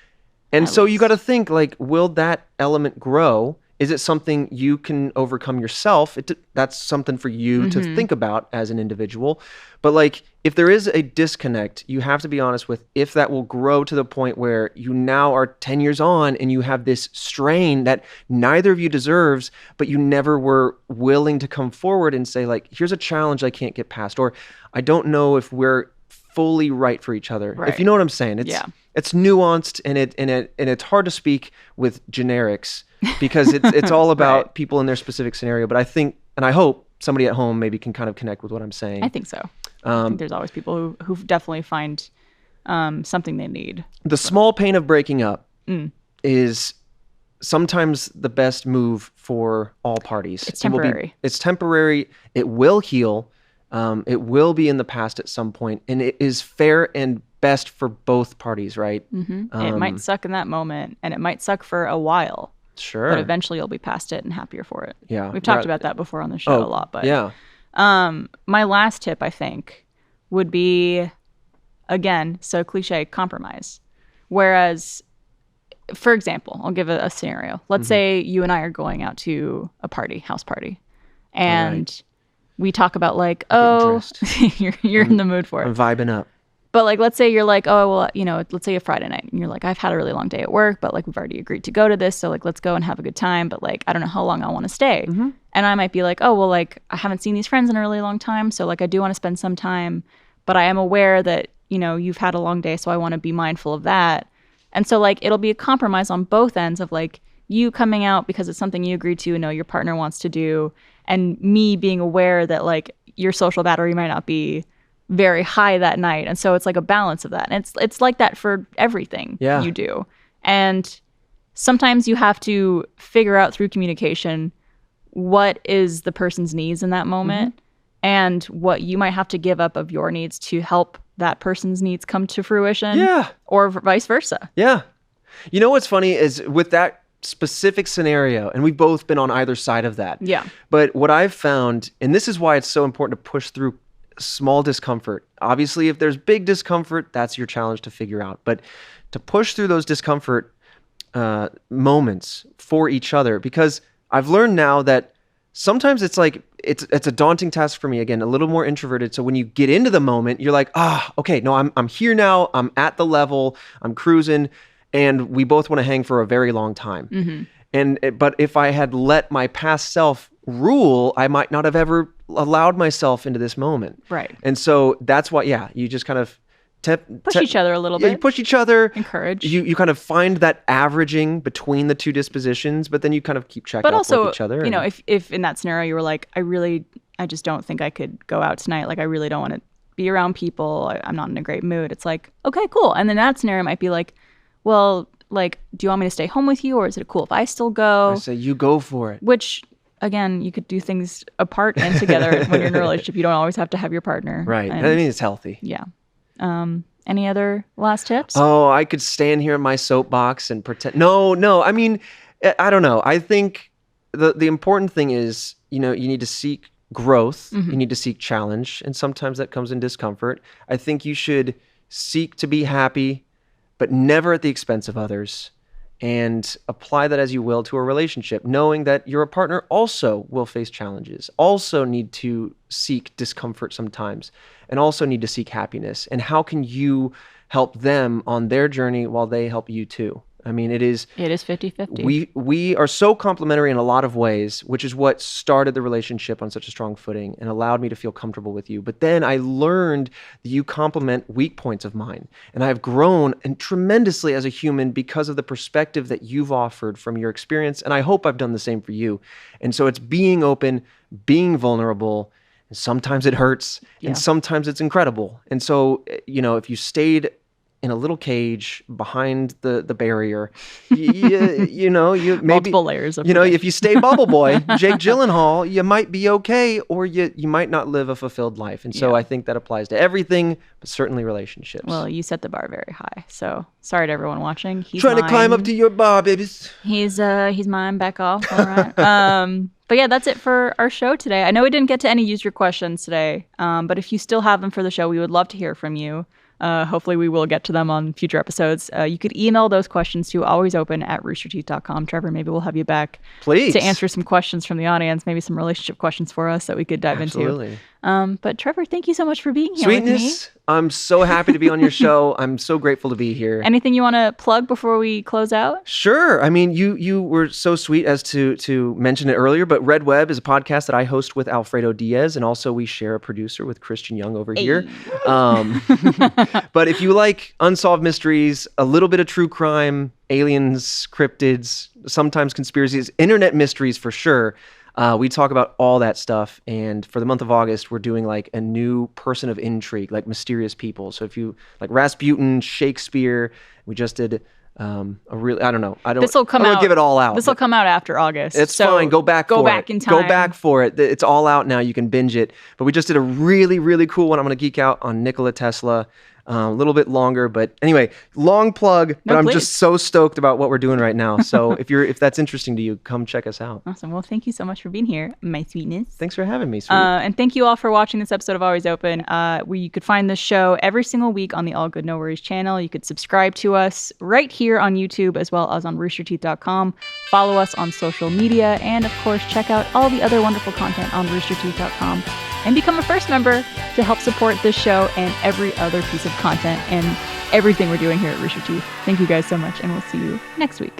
And so you got to think, like, will that element grow? Is it something you can overcome yourself? That's something for you to think about as an individual. But, like, if there is a disconnect, you have to be honest with if that will grow to the point where you now are 10 years on and you have this strain that neither of you deserves, but you never were willing to come forward and say, like, here's a challenge I can't get past, or I don't know if we're fully right for each other. Right. If you know what I'm saying. It's nuanced and it's hard to speak with generics because it's all about people in their specific scenario. But I think, and I hope, somebody at home maybe can kind of connect with what I'm saying. I think so. I think there's always people who definitely find something they need. The small pain of breaking up is sometimes the best move for all parties. It's temporary. It's temporary. It will heal. It will be in the past at some point, and it is fair and best for both parties, right? It might suck in that moment, and it might suck for a while. Sure. But eventually you'll be past it and happier for it. Yeah. We've talked about that before on the show a lot. But yeah. My last tip, I think, would be, again, so cliche, compromise. Whereas, for example, I'll give a scenario. Let's say you and I are going out to a party, house party, and we talk about, like, you're in the mood for it. I'm vibing up. But, like, let's say you're like, oh, well, you know, let's say a Friday night, and you're like, I've had a really long day at work, but, like, we've already agreed to go to this, so, like, let's go and have a good time, but, like, I don't know how long I want to stay. And I might be like, oh, well, like, I haven't seen these friends in a really long time, so, like, I do want to spend some time, but I am aware that, you know, you've had a long day, so I want to be mindful of that. And so, like, it'll be a compromise on both ends of, like, you coming out because it's something you agreed to and know your partner wants to do, and me being aware that, like, your social battery might not be very high that night. And so it's like a balance of that. And it's like that for everything you do. And sometimes you have to figure out through communication what is the person's needs in that moment and what you might have to give up of your needs to help that person's needs come to fruition. Yeah. Or vice versa. Yeah. You know what's funny is with that specific scenario, and we've both been on either side of that. Yeah. But what I've found, and this is why it's so important to push through small discomfort. Obviously, if there's big discomfort, that's your challenge to figure out. But to push through those discomfort moments for each other, because I've learned now that sometimes it's like, it's a daunting task for me, again, a little more introverted. So when you get into the moment, you're like, okay, no, I'm here now. I'm at the level, I'm cruising, and we both want to hang for a very long time. But if I had let my past self rule, I might not have ever allowed myself into this moment. Right. And so that's why, you just kind of push each other a little bit. You push each other. Encourage. You kind of find that averaging between the two dispositions, but then you kind of keep checking up with each other. But also, if in that scenario you were like, I just don't think I could go out tonight. Like, I really don't want to be around people. I'm not in a great mood. It's like, okay, cool. And then that scenario might be like, well, like, do you want me to stay home with you, or is it cool if I still go? I say you go for it. Which, again, you could do things apart and together when you're in a relationship. You don't always have to have your partner. Right. I mean, it's healthy. Yeah. Any other last tips? Oh, I could stand here in my soapbox and pretend. No. I mean, I don't know. I think the important thing is, you need to seek growth. You need to seek challenge. And sometimes that comes in discomfort. I think you should seek to be happy, but never at the expense of others. And apply that as you will to a relationship, knowing that your partner also will face challenges, also need to seek discomfort sometimes, and also need to seek happiness. And how can you help them on their journey while they help you too? I mean, it is 50-50. We are so complementary in a lot of ways, which is what started the relationship on such a strong footing and allowed me to feel comfortable with you. But then I learned that you complement weak points of mine. And I have grown tremendously as a human because of the perspective that you've offered from your experience. And I hope I've done the same for you. And so it's being open, being vulnerable. And sometimes it hurts and sometimes it's incredible. And so, if you stayed in a little cage behind the barrier, you maybe multiple layers of if you stay Bubble Boy, Jake Gyllenhaal, you might be okay, or you might not live a fulfilled life. And so I think that applies to everything, but certainly relationships. Well, you set the bar very high. So sorry to everyone watching. He's trying to climb up to your bar, babies. He's mine. Back off. All right. But yeah, that's it for our show today. I know we didn't get to any user questions today, but if you still have them for the show, we would love to hear from you. Hopefully we will get to them on future episodes. You could email those questions to alwaysopen@roosterteeth.com. Trevor, maybe we'll have you back please to answer some questions from the audience, maybe some relationship questions for us that we could dive into. But Trevor, thank you so much for being here Sweetness, with me. I'm so happy to be on your show. I'm so grateful to be here. Anything you want to plug before we close out? Sure. I mean, you were so sweet as to mention it earlier, but Red Web is a podcast that I host with Alfredo Diaz, and also we share a producer with Christian Young over here. But if you like unsolved mysteries, a little bit of true crime, aliens, cryptids, sometimes conspiracies, internet mysteries for sure, we talk about all that stuff. And for the month of August, we're doing like a new person of intrigue, like mysterious people. So if you like Rasputin, Shakespeare, we just did I don't know. This will come out. Give it all out. This will come out after August. It's fine. Go back in time. Go back for it. It's all out now. You can binge it. But we just did a really, really cool one. I'm going to geek out on Nikola Tesla. A little bit longer, but anyway, long plug. But I'm just so stoked about what we're doing right now. So if that's interesting to you, come check us out. Awesome. Well, thank you so much for being here, my sweetness. Thanks for having me, sweet. And thank you all for watching this episode of Always Open. You could find this show every single week on the All Good No Worries channel. You could subscribe to us right here on YouTube as well as on roosterteeth.com. Follow us on social media, and of course, check out all the other wonderful content on roosterteeth.com. And become a first member to help support this show and every other piece of content and everything we're doing here at Rooster Teeth. Thank you guys so much, and we'll see you next week.